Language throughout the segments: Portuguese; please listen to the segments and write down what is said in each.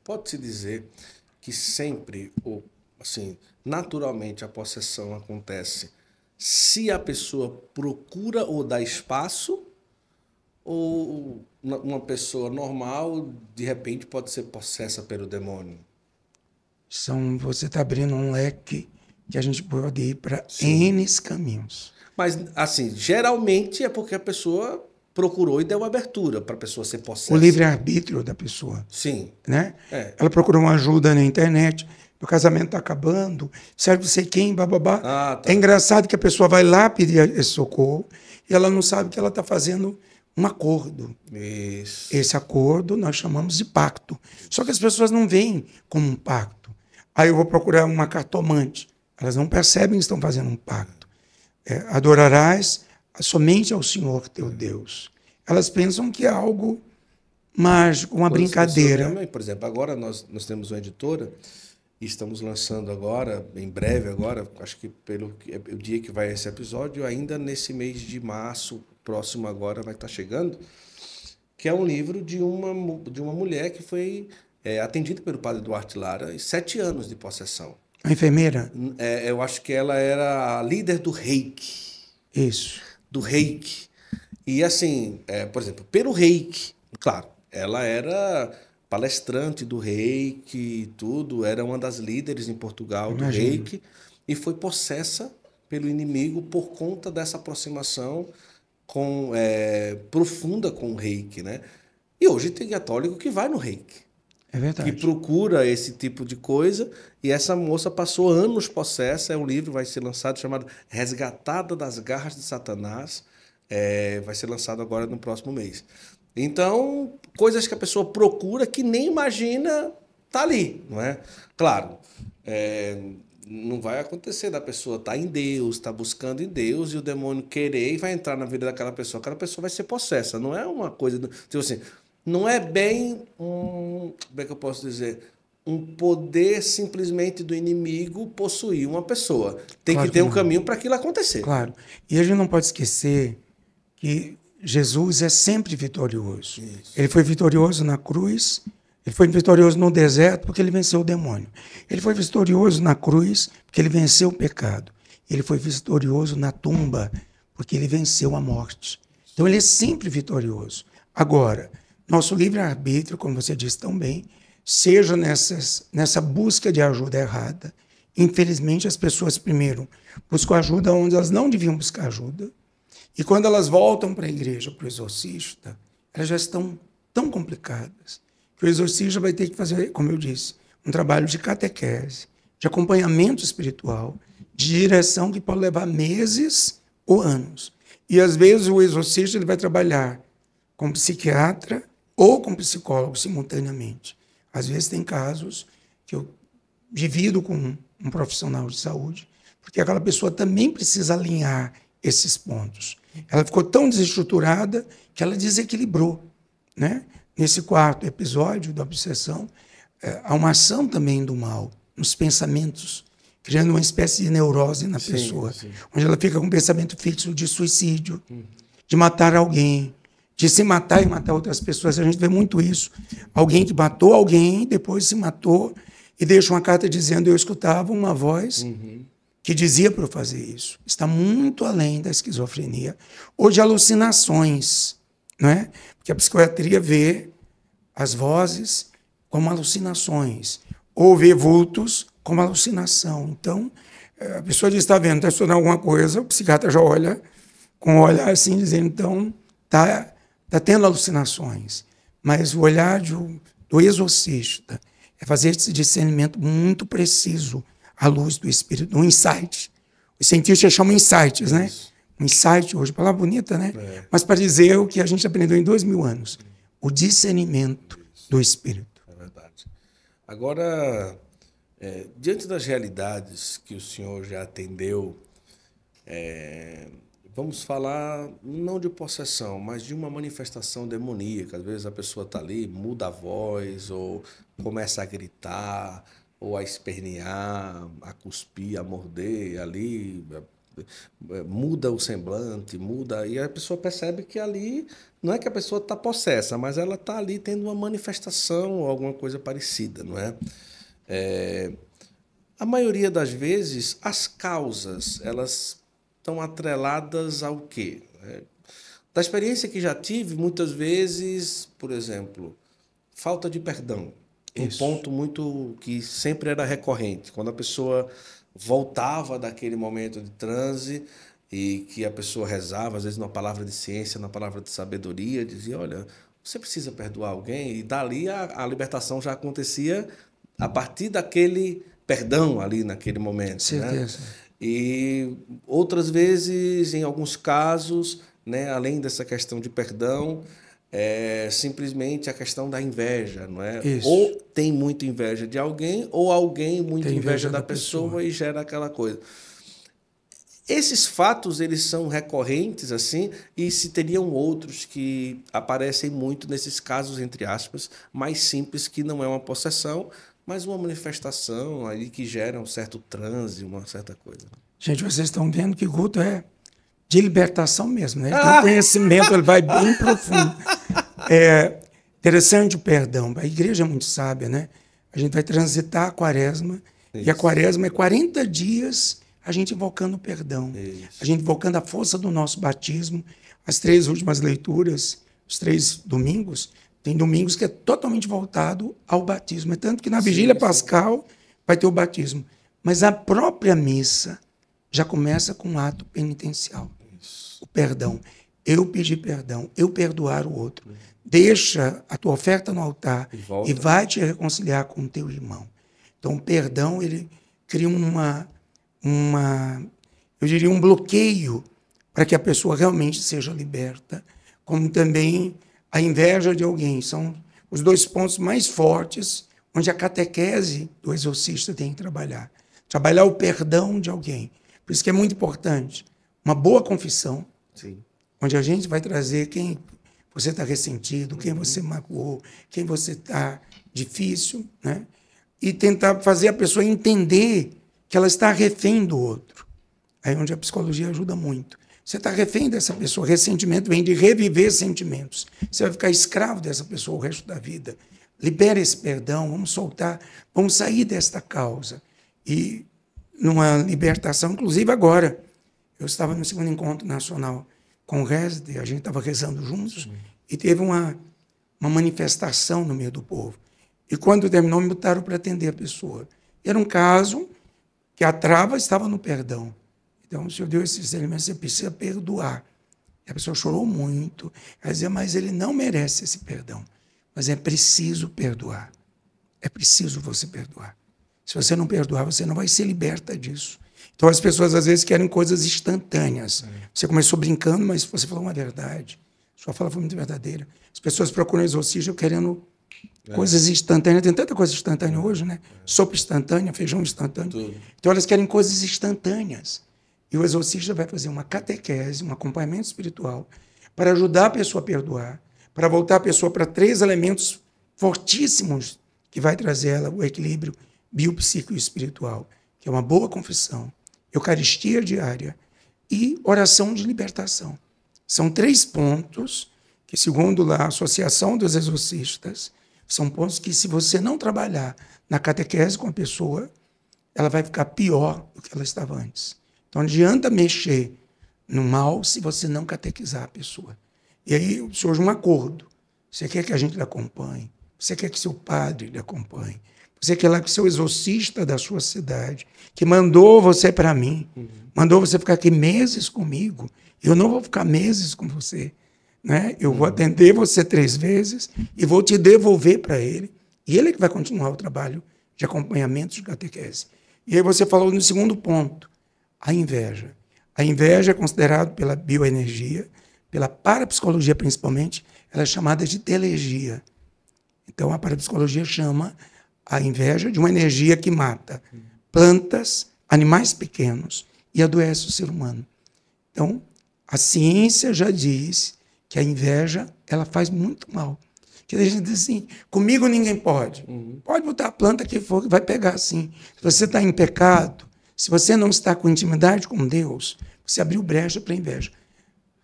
pode-se dizer que sempre, ou assim, naturalmente a possessão acontece se a pessoa procura ou dá espaço, ou uma pessoa normal, de repente, pode ser possessa pelo demônio? Você está abrindo um leque que a gente pode ir para Sim. N caminhos. Mas, assim, geralmente é porque a pessoa procurou e deu abertura para a pessoa ser O possessa. livre-arbítrio da pessoa. Sim. Né? É. Ela procurou uma ajuda na internet, o casamento está acabando, serve sei quem, bababá. Ah, tá. É engraçado que a pessoa vai lá pedir esse socorro e ela não sabe que ela está fazendo um acordo. Isso. Esse acordo nós chamamos de pacto. Só que as pessoas não veem como um pacto. Aí eu vou procurar uma cartomante. Elas não percebem que estão fazendo um pacto. Adorarás somente ao Senhor teu Deus. Elas pensam que é algo mágico, uma brincadeira. Mesmo, por exemplo, agora nós temos uma editora e estamos lançando agora, em breve agora, acho que o dia que vai esse episódio, ainda nesse mês de março, próximo agora, vai estar chegando, que é um livro de uma mulher que foi atendida pelo padre Duarte Lara, 7 anos de possessão. A enfermeira? Eu acho que ela era a líder do Reiki. Isso. Do Reiki. E assim, por exemplo, pelo Reiki, claro, ela era palestrante do Reiki e tudo, era uma das líderes em Portugal do Reiki e foi possessa pelo inimigo por conta dessa aproximação profunda com o Reiki, né? E hoje tem católico que vai no Reiki. É verdade. Que procura esse tipo de coisa, e essa moça passou anos possessa. É um livro, vai ser lançado, chamado Resgatada das Garras de Satanás. Vai ser lançado agora no próximo mês. Então, coisas que a pessoa procura que nem imagina, tá ali, não é? Claro, não vai acontecer da pessoa estar em Deus, estar buscando em Deus, e o demônio querer e vai entrar na vida daquela pessoa. Aquela pessoa vai ser possessa. Não é uma coisa... Tipo assim, não é bem como é que eu posso dizer? Um poder simplesmente do inimigo possuir uma pessoa. Tem Claro que ter um não. caminho para aquilo acontecer. Claro. E a gente não pode esquecer que Jesus é sempre vitorioso. Isso. Ele foi vitorioso na cruz, ele foi vitorioso no deserto porque ele venceu o demônio. Ele foi vitorioso na cruz porque ele venceu o pecado. Ele foi vitorioso na tumba porque ele venceu a morte. Então ele é sempre vitorioso. Agora, nosso livre-arbítrio, como você disse tão bem, seja nessa busca de ajuda errada. Infelizmente, as pessoas, primeiro, buscam ajuda onde elas não deviam buscar ajuda. E quando elas voltam para a igreja, para o exorcista, elas já estão tão complicadas que o exorcista vai ter que fazer, como eu disse, um trabalho de catequese, de acompanhamento espiritual, de direção que pode levar meses ou anos. E, às vezes, o exorcista ele vai trabalhar com psiquiatra ou com psicólogo simultaneamente. Às vezes tem casos que eu divido com um profissional de saúde, porque aquela pessoa também precisa alinhar esses pontos. Ela ficou tão desestruturada que ela desequilibrou, né? Nesse quarto episódio da obsessão, há uma ação também do mal nos pensamentos, criando uma espécie de neurose na pessoa, onde ela fica com um pensamento fixo de suicídio, de matar alguém, de se matar e matar outras pessoas. A gente vê muito isso. Alguém que matou alguém, depois se matou e deixa uma carta dizendo: eu escutava uma voz que dizia para eu fazer isso. Está muito além da esquizofrenia ou de alucinações, não é? Porque a psiquiatria vê as vozes como alucinações ou vê vultos como alucinação. Então, a pessoa diz: está vendo, está estudando alguma coisa, o psiquiatra já olha com um olhar assim, dizendo: então, está tendo alucinações. Mas o olhar do exorcista é fazer esse discernimento muito preciso à luz do Espírito, um insight. Os cientistas chamam insights, né? Um insight, hoje, palavra bonita, né? Mas para dizer o que a gente aprendeu em 2000 anos. O discernimento do Espírito. É verdade. Agora, diante das realidades que o senhor já atendeu, vamos falar não de possessão, mas de uma manifestação demoníaca. Às vezes a pessoa está ali, muda a voz, ou começa a gritar, ou a espernear, a cuspir, a morder ali, muda o semblante, muda, e a pessoa percebe que ali não é que a pessoa está possessa, mas ela está ali tendo uma manifestação ou alguma coisa parecida, não é? A maioria das vezes, as causas, elas estão atreladas ao quê? Da experiência que já tive, muitas vezes, por exemplo, falta de perdão. Um ponto muito que sempre era recorrente. Quando a pessoa voltava daquele momento de transe e que a pessoa rezava, às vezes numa palavra de ciência, numa palavra de sabedoria, dizia, olha, você precisa perdoar alguém, e dali a libertação já acontecia a partir daquele perdão ali naquele momento. Certeza. Né? E outras vezes, em alguns casos, né, além dessa questão de perdão, simplesmente a questão da inveja, não é? Isso. Ou tem muita inveja de alguém, ou alguém muita Tem inveja da pessoa e gera aquela coisa. Esses fatos, eles são recorrentes, assim, e se teriam outros que aparecem muito nesses casos, entre aspas, mais simples, que não é uma possessão, mas uma manifestação aí que gera um certo transe, uma certa coisa. Gente, vocês estão vendo que Guto é de libertação mesmo, né? Ele tem um conhecimento, ele vai bem profundo. É interessante o perdão. A igreja é muito sábia, né? A gente vai transitar a quaresma, e a quaresma é 40 dias a gente invocando o perdão. A gente invocando a força do nosso batismo. As 3 últimas leituras, os 3 domingos, tem domingos que é totalmente voltado ao batismo. É tanto que na vigília pascal vai ter o batismo. Mas a própria missa já começa com um ato penitencial. O perdão. Eu pedir perdão, eu perdoar o outro. Deixa a tua oferta no altar e vai te reconciliar com o teu irmão. Então, o perdão, ele cria eu diria, um bloqueio para que a pessoa realmente seja liberta, como também a inveja de alguém. São os 2 pontos mais fortes onde a catequese do exorcista tem que trabalhar. Trabalhar o perdão de alguém. Por isso que é muito importante uma boa confissão, Sim. onde a gente vai trazer quem você está ressentido, quem você magoou, quem você está difícil, né? E tentar fazer a pessoa entender que ela está refém do outro. Aí é onde a psicologia ajuda muito. Você está refém dessa pessoa. Ressentimento vem de reviver sentimentos. Você vai ficar escravo dessa pessoa o resto da vida. Libera esse perdão, vamos soltar, vamos sair desta causa. E numa libertação, inclusive agora, eu estava no 2º encontro nacional com o RESD, a gente estava rezando juntos, e teve uma manifestação no meio do povo. E quando terminou, me botaram para atender a pessoa. Era um caso que a trava estava no perdão. Então, o Senhor deu esses elementos, você precisa perdoar. E a pessoa chorou muito. Ela dizia, mas ele não merece esse perdão. Mas é preciso perdoar. É preciso você perdoar. Se você não perdoar, você não vai ser liberta disso. Então, as pessoas, às vezes, querem coisas instantâneas. Você começou brincando, mas você falou uma verdade. Sua fala foi muito verdadeira. As pessoas procuram exorcismo querendo coisas instantâneas. Tem tanta coisa instantânea hoje, né? Sopa instantânea, feijão instantâneo. Tudo. Então, elas querem coisas instantâneas. E o exorcista vai fazer uma catequese, um acompanhamento espiritual, para ajudar a pessoa a perdoar, para voltar a pessoa para 3 elementos fortíssimos que vai trazer ela o equilíbrio biopsíquico e espiritual, que é uma boa confissão, Eucaristia diária e oração de libertação. São 3 pontos que, segundo a Associação dos Exorcistas, são pontos que, se você não trabalhar na catequese com a pessoa, ela vai ficar pior do que ela estava antes. Então, não adianta mexer no mal se você não catequizar a pessoa. E aí surge um acordo. Você quer que a gente lhe acompanhe? Você quer que seu padre lhe acompanhe? Você quer lá que seu exorcista da sua cidade, que mandou você para mim, mandou você ficar aqui meses comigo, eu não vou ficar meses com você. Né? Eu vou atender você 3 vezes e vou te devolver para ele. E ele é que vai continuar o trabalho de acompanhamento de catequese. E aí você falou no 2º ponto, a inveja. A inveja é considerada pela bioenergia, pela parapsicologia principalmente, ela é chamada de telegia. Então a parapsicologia chama a inveja de uma energia que mata plantas, animais pequenos e adoece o ser humano. Então, a ciência já diz que a inveja ela faz muito mal. Que a gente diz assim, comigo ninguém pode. Pode botar a planta que for, que vai pegar assim. Se você está em pecado, Se você não está com intimidade com Deus, você abriu brecha para inveja.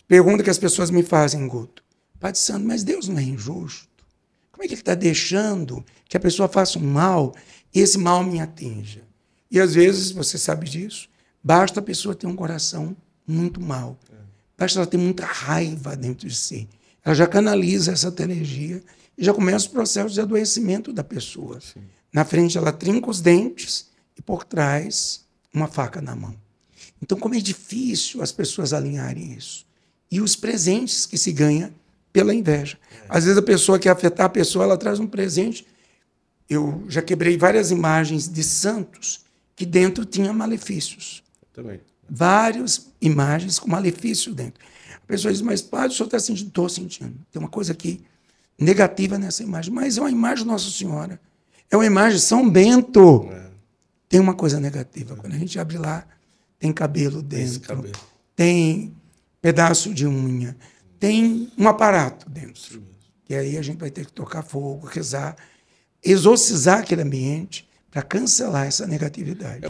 Pergunta que as pessoas me fazem, Guto. Padre Sandro, mas Deus não é injusto? Como é que ele está deixando que a pessoa faça um mal e esse mal me atinja? E às vezes, você sabe disso, basta a pessoa ter um coração muito mau. Basta ela ter muita raiva dentro de si. Ela já canaliza essa energia e já começa o processo de adoecimento da pessoa. Sim. Na frente ela trinca os dentes e por trás uma faca na mão. Então, como é difícil as pessoas alinharem isso. E os presentes que se ganha pela inveja. Às vezes a pessoa quer afetar a pessoa, ela traz um presente. Eu já quebrei várias imagens de santos que dentro tinha malefícios. Também. Várias imagens com malefício dentro. A pessoa diz, mas padre, o senhor está sentindo? Estou sentindo. Tem uma coisa aqui negativa nessa imagem. Mas é uma imagem de Nossa Senhora. É uma imagem de São Bento. Tem uma coisa negativa. Quando a gente abre lá, tem cabelo dentro. Tem pedaço de unha. Tem um aparato dentro. E aí a gente vai ter que tocar fogo, rezar, exorcizar aquele ambiente para cancelar essa negatividade.